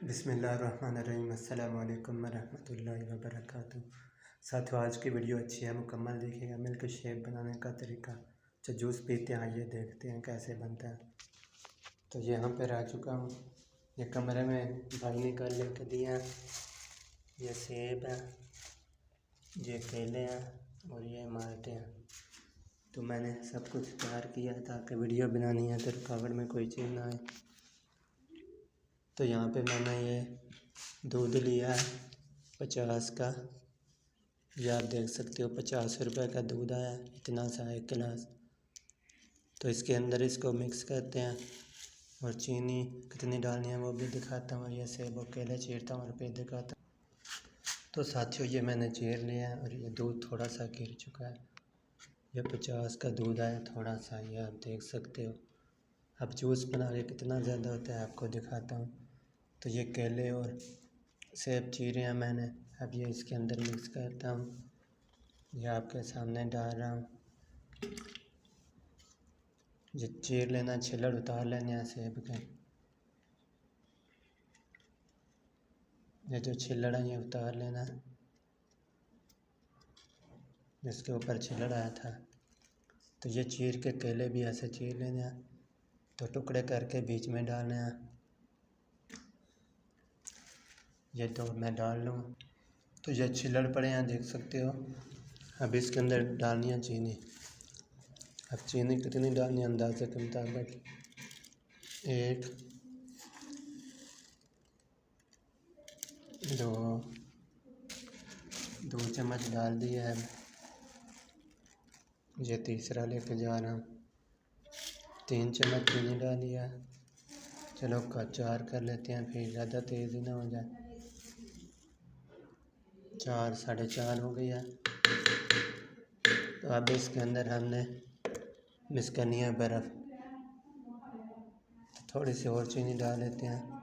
बिस्मिल्लाहिर्रहमानिर्रहीम। अस्सलामु अलैकुम वरहमतुल्लाहि वबरकातुहू। साथियों, आज की वीडियो अच्छी है, मुकम्मल देखिएगा। मिल्क शेक बनाने का तरीका जो जूस पीते हैं, आइए देखते हैं कैसे बनता है। तो यहाँ पर आ चुका हूँ। ये कमरे में भाई निकाल लेके दिए हैं। ये सेब है, ये केले हैं और ये माल्टे हैं। तो मैंने सब कुछ तैयार किया ताकि वीडियो बनानी है तो रुकावट में कोई चीज़ ना आए। तो यहाँ पे मैंने ये दूध लिया है 50 का। ये आप देख सकते हो 50 रुपये का दूध आया, इतना सा 1 गिलास। तो इसके अंदर इसको मिक्स करते हैं और चीनी कितनी डालनी है वो भी दिखाता हूँ। ये सेब और केले चीरता हूँ और फिर दिखाता हूँ। तो साथियों, ये मैंने चीर लिया है और ये दूध थोड़ा सा गिर चुका है। ये 50 का दूध आया थोड़ा सा, ये आप देख सकते हो। अब जूस बना के कितना ज़्यादा होता है आपको दिखाता हूँ। तो ये केले और सेब चीरे हैं मैंने। अब ये इसके अंदर मिक्स करता हूँ। ये आपके सामने डाल रहा हूँ। ये चीर लेना, छिलड़ उतार लेने हैं सेब के। ये जो छिलड़ है ये उतार लेना है, जिसके ऊपर छिलड़ आया था। तो ये चीर के केले भी ऐसे चीर लेने हैं, तो टुकड़े करके बीच में डालने हैं। ये तो मैं डाल लूँ। तो ये छिलड़ पड़े हैं, देख सकते हो। अब इसके अंदर डालनी है चीनी। अब चीनी कितनी डालनी है अंदाज़े के मुताबिक 1 2 चम्मच डाल दिए है। ये तीसरा लेके जा रहा हूँ। 3 चम्मच चीनी डाली है। चलो 4 कर लेते हैं, फिर ज़्यादा तेज़ ही ना हो जाए। 4 साढ़े 4 हो गई है। तो अब इसके अंदर हमने मिक्स करनी है बर्फ़। तो थोड़ी सी और चीनी डाल लेते हैं।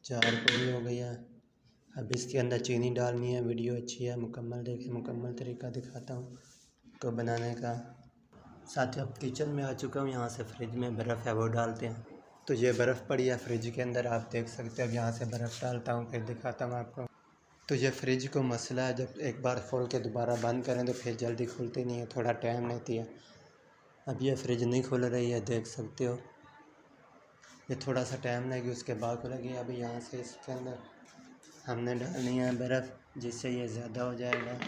4 पूरी हो गई है। अब इसके अंदर चीनी डालनी है। वीडियो अच्छी है, मुकम्मल देखें, मुकम्मल तरीका दिखाता हूँ तो बनाने का। साथियों, अब किचन में आ चुका हूँ। यहाँ से फ्रिज में बर्फ़ है वो डालते हैं। तो ये बर्फ़ पड़ी है फ्रिज के अंदर, आप देख सकते हैं। अब यहाँ से बर्फ़ डालता हूँ, फिर दिखाता हूँ आपको। तो ये फ्रिज को मसला है, जब एक बार खोल के दोबारा बंद करें तो फिर जल्दी खुलती नहीं है, थोड़ा टाइम लेती है। अब ये फ्रिज नहीं खुल रही है, देख सकते हो। ये थोड़ा सा टाइम लगेगी, उसके बाद खुलेगी। अभी यहाँ से इसके अंदर हमने डालनी है बर्फ़, जिससे ये ज़्यादा हो जाएगा।